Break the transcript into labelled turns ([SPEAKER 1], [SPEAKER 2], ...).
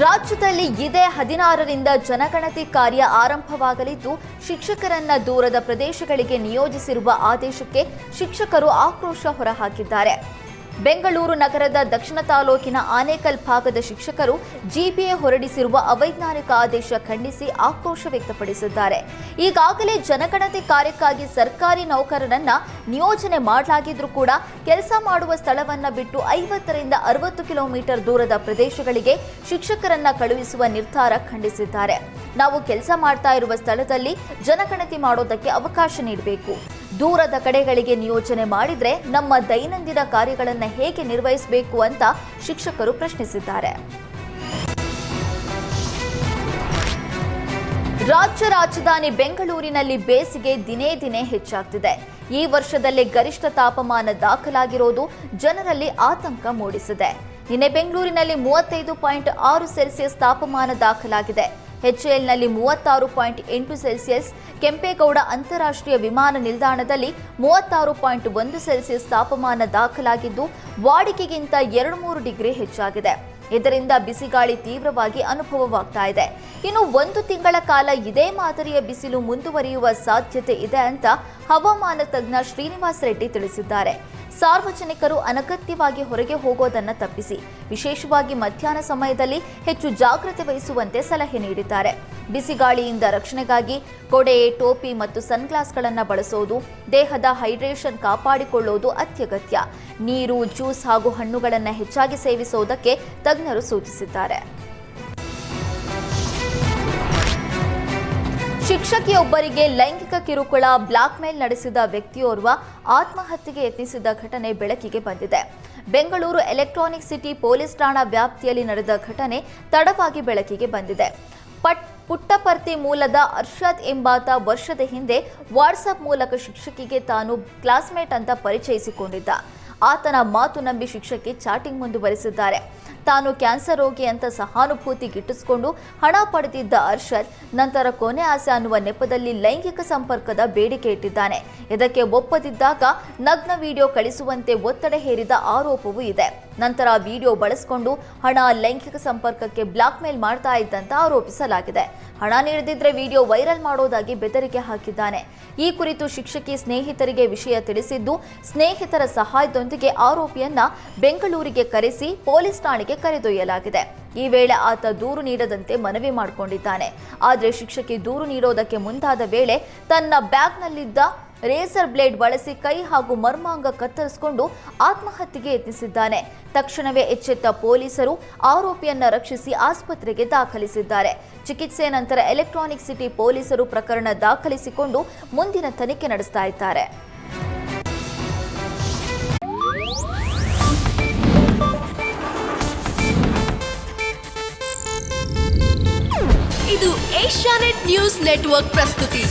[SPEAKER 1] ರಾಜ್ಯದಲ್ಲಿ ಇದೇ 16ರಿಂದ ಜನಗಣತಿ ಕಾರ್ಯ ಆರಂಭವಾಗಲಿದ್ದು, ಶಿಕ್ಷಕರನ್ನ ದೂರದ ಪ್ರದೇಶಗಳಿಗೆ ನಿಯೋಜಿಸಿರುವ ಆದೇಶಕ್ಕೆ ಶಿಕ್ಷಕರು ಆಕ್ರೋಶ ಹೊರಹಾಕಿದ್ದಾರೆ. ಬೆಂಗಳೂರು ನಗರದ ದಕ್ಷಿಣ ತಾಲೂಕಿನ ಆನೇಕಲ್ ಭಾಗದ ಶಿಕ್ಷಕರು ಜಿಪಿಎ ಹೊರಡಿಸಿರುವ ಅವೈಜ್ಞಾನಿಕ ಆದೇಶ ಖಂಡಿಸಿ ಆಕ್ರೋಶ ವ್ಯಕ್ತಪಡಿಸಿದ್ದಾರೆ. ಈಗಾಗಲೇ ಜನಗಣತಿ ಕಾರ್ಯಕ್ಕಾಗಿ ಸರ್ಕಾರಿ ನೌಕರರನ್ನ ನಿಯೋಜನೆ ಮಾಡಲಾಗಿದ್ರೂ ಕೂಡ ಕೆಲಸ ಮಾಡುವ ಸ್ಥಳವನ್ನ ಬಿಟ್ಟು 50ರಿಂದ 60 ಕಿಲೋಮೀಟರ್ ದೂರದ ಪ್ರದೇಶಗಳಿಗೆ ಶಿಕ್ಷಕರನ್ನ ಕಳುಹಿಸುವ ನಿರ್ಧಾರ ಖಂಡಿಸಿದ್ದಾರೆ. ನಾವು ಕೆಲಸ ಮಾಡ್ತಾ ಇರುವ ಸ್ಥಳದಲ್ಲಿ ಜನಗಣತಿ ಮಾಡೋದಕ್ಕೆ ಅವಕಾಶ ನೀಡಬೇಕು. ದೂರದ ಕಡೆಗಳಿಗೆ ನಿಯೋಜನೆ ಮಾಡಿದ್ರೆ ನಮ್ಮ ದೈನಂದಿನ ಕಾರ್ಯಗಳನ್ನು ಹೇಗೆ ನಿರ್ವಹಿಸಬೇಕು ಅಂತ ಶಿಕ್ಷಕರು ಪ್ರಶ್ನಿಸಿದ್ದಾರೆ. ರಾಜ್ಯ ರಾಜಧಾನಿ ಬೆಂಗಳೂರಿನಲ್ಲಿ ಬೇಸಿಗೆ ದಿನೇ ದಿನೇ ಹೆಚ್ಚಾಗ್ತಿದೆ. ಈ ವರ್ಷದಲ್ಲೇ ಗರಿಷ್ಠ ತಾಪಮಾನ ದಾಖಲಾಗಿರೋದು ಜನರಲ್ಲಿ ಆತಂಕ ಮೂಡಿಸಿದೆ. ನಿನ್ನೆ ಬೆಂಗಳೂರಿನಲ್ಲಿ 35.6 ಸೆಲ್ಸಿಯಸ್ ತಾಪಮಾನ ದಾಖಲಾಗಿದೆ. HALನಲ್ಲಿ 36.8 ಸೆಲ್ಸಿಯಸ್, ಕೆಂಪೇಗೌಡ ಅಂತಾರಾಷ್ಟ್ರೀಯ ವಿಮಾನ ನಿಲ್ದಾಣದಲ್ಲಿ 36.1 ಸೆಲ್ಸಿಯಸ್ ತಾಪಮಾನ ದಾಖಲಾಗಿದ್ದು, ವಾಡಿಕೆಗಿಂತ 2-3 ಡಿಗ್ರಿ ಹೆಚ್ಚಾಗಿದೆ. ಇದರಿಂದ ಬಿಸಿಗಾಳಿ ತೀವ್ರವಾಗಿ ಅನುಭವವಾಗ್ತಾ ಇದೆ. ಇನ್ನು 1 ತಿಂಗಳ ಕಾಲ ಇದೇ ಮಾದರಿಯ ಬಿಸಿಲು ಮುಂದುವರಿಯುವ ಸಾಧ್ಯತೆ ಇದೆ ಅಂತ ಹವಾಮಾನ ತಜ್ಞ ಶ್ರೀನಿವಾಸ್ ರೆಡ್ಡಿ ತಿಳಿಸಿದ್ದಾರೆ. ಸಾರ್ವಜನಿಕರು ಅನಗತ್ಯವಾಗಿ ಹೊರಗೆ ಹೋಗೋದನ್ನು ತಪ್ಪಿಸಿ ವಿಶೇಷವಾಗಿ ಮಧ್ಯಾಹ್ನ ಸಮಯದಲ್ಲಿ ಹೆಚ್ಚು ಜಾಗೃತಿ ವಹಿಸುವಂತೆ ಸಲಹೆ ನೀಡಿದ್ದಾರೆ. ಬಿಸಿಗಾಳಿಯಿಂದ ರಕ್ಷಣೆಗಾಗಿ ಕೊಡೆ, ಟೋಪಿ ಮತ್ತು ಸನ್ಗ್ಲಾಸ್ಗಳನ್ನು ಬಳಸೋದು, ದೇಹದ ಹೈಡ್ರೇಷನ್ ಕಾಪಾಡಿಕೊಳ್ಳುವುದು ಅತ್ಯಗತ್ಯ. ನೀರು, ಜ್ಯೂಸ್ ಹಾಗೂ ಹಣ್ಣುಗಳನ್ನು ಹೆಚ್ಚಾಗಿ ಸೇವಿಸುವುದಕ್ಕೆ ತಜ್ಞರು ಸೂಚಿಸಿದ್ದಾರೆ. ಶಿಕ್ಷಕಿಯೊಬ್ಬರಿಗೆ ಲೈಂಗಿಕ ಕಿರುಕುಳ, ಬ್ಲಾಕ್ಮೇಲ್ ನಡೆಸಿದ ವ್ಯಕ್ತಿಯೋರ್ವ ಆತ್ಮಹತ್ಯೆಗೆ ಯತ್ನಿಸಿದ ಘಟನೆ ಬೆಳಕಿಗೆ ಬಂದಿದೆ. ಬೆಂಗಳೂರು ಎಲೆಕ್ಟ್ರಾನಿಕ್ ಸಿಟಿ ಪೊಲೀಸ್ ಠಾಣಾ ವ್ಯಾಪ್ತಿಯಲ್ಲಿ ನಡೆದ ಘಟನೆ ತಡವಾಗಿ ಬೆಳಕಿಗೆ ಬಂದಿದೆ. ಪುಟ್ಟಪರ್ತಿ ಮೂಲದ ಅರ್ಷದ್ ಎಂಬಾತ ವರ್ಷದ ಹಿಂದೆ ವಾಟ್ಸ್ಆಪ್ ಮೂಲಕ ಶಿಕ್ಷಕಿಗೆ ತಾನು ಕ್ಲಾಸ್ಮೇಟ್ ಅಂತ ಪರಿಚಯಿಸಿಕೊಂಡಿದ್ದ. ಆತನ ಮಾತು ನಂಬಿ ಶಿಕ್ಷಕಿ ಚಾಟಿಂಗ್ ಮುಂದುವರೆಸಿದ್ದಾರೆ. ತಾನು ಕ್ಯಾನ್ಸರ್ ರೋಗಿ ಅಂತ ಸಹಾನುಭೂತಿ ಗಿಟ್ಟಿಸಿಕೊಂಡು ಹಣ ಪಡೆದಿದ್ದ ಅರ್ಷದ್ ನಂತರ ಕೊನೆ ಆಸೆ ಅನ್ನುವ ನೆಪದಲ್ಲಿ ಲೈಂಗಿಕ ಸಂಪರ್ಕದ ಬೇಡಿಕೆ ಇಟ್ಟಿದ್ದಾನೆ. ಇದಕ್ಕೆ ಒಪ್ಪದಿದ್ದಾಗ ನಗ್ನ ವಿಡಿಯೋ ಕಳಿಸುವಂತೆ ಒತ್ತಡ ಹೇರಿದ ಆರೋಪವೂ ಇದೆ. ನಂತರ ವಿಡಿಯೋ ಬಳಸಿಕೊಂಡು ಹಣ, ಲೈಂಗಿಕ ಸಂಪರ್ಕಕ್ಕೆ ಬ್ಲಾಕ್ಮೇಲ್ ಮಾಡ್ತಾ ಇದ್ದಂತ ಆರೋಪಿಸಲಾಗಿದೆ. ಹಣ ನೀಡದಿದ್ರೆ ವಿಡಿಯೋ ವೈರಲ್ ಮಾಡೋದಾಗಿ ಬೆದರಿಕೆ ಹಾಕಿದ್ದಾನೆ. ಈ ಕುರಿತು ಶಿಕ್ಷಕಿ ಸ್ನೇಹಿತರಿಗೆ ವಿಷಯ ತಿಳಿಸಿದ್ದು, ಸ್ನೇಹಿತರ ಸಹಾಯದೊಂದಿಗೆ ಆರೋಪಿಯನ್ನ ಬೆಂಗಳೂರಿಗೆ ಕರೆಸಿ ಪೊಲೀಸ್ ಠಾಣೆಗೆ ಕರೆದೊಯ್ಯಲಾಗಿದೆ. ಈ ವೇಳೆ ಆತ ದೂರು ನೀಡದಂತೆ ಮನವಿ ಮಾಡಿಕೊಂಡಿದ್ದಾನೆ. ಆದರೆ ಶಿಕ್ಷಕಿ ದೂರು ನೀಡೋದಕ್ಕೆ ಮುಂದಾದ ವೇಳೆ ತನ್ನ ಬ್ಯಾಗ್ನಲ್ಲಿದ್ದ ರೇಸರ್ ಬ್ಲೇಡ್ ಬಳಸಿ ಕೈ ಹಾಗೂ ಮರ್ಮಾಂಗ ಕತ್ತರಿಸಿಕೊಂಡು ಆತ್ಮಹತ್ಯೆಗೆ ಯತ್ನಿಸಿದ್ದಾನೆ. ತಕ್ಷಣವೇ ಎಚ್ಚೆತ್ತ ಪೊಲೀಸರು ಆರೋಪಿಯನ್ನ ರಕ್ಷಿಸಿ ಆಸ್ಪತ್ರೆಗೆ ದಾಖಲಿಸಿದ್ದಾರೆ. ಚಿಕಿತ್ಸೆ ನಂತರ ಎಲೆಕ್ಟ್ರಾನಿಕ್ ಸಿಟಿ ಪೊಲೀಸರು ಪ್ರಕರಣ ದಾಖಲಿಸಿಕೊಂಡು ಮುಂದಿನ ತನಿಖೆ ನಡೆಸ್ತಾ ಇದ್ದಾರೆ.
[SPEAKER 2] ಇದು ಏಷ್ಯಾನೆಟ್ ನ್ಯೂಸ್ ನೆಟ್ವರ್ಕ್ ಪ್ರಸ್ತುತಿ.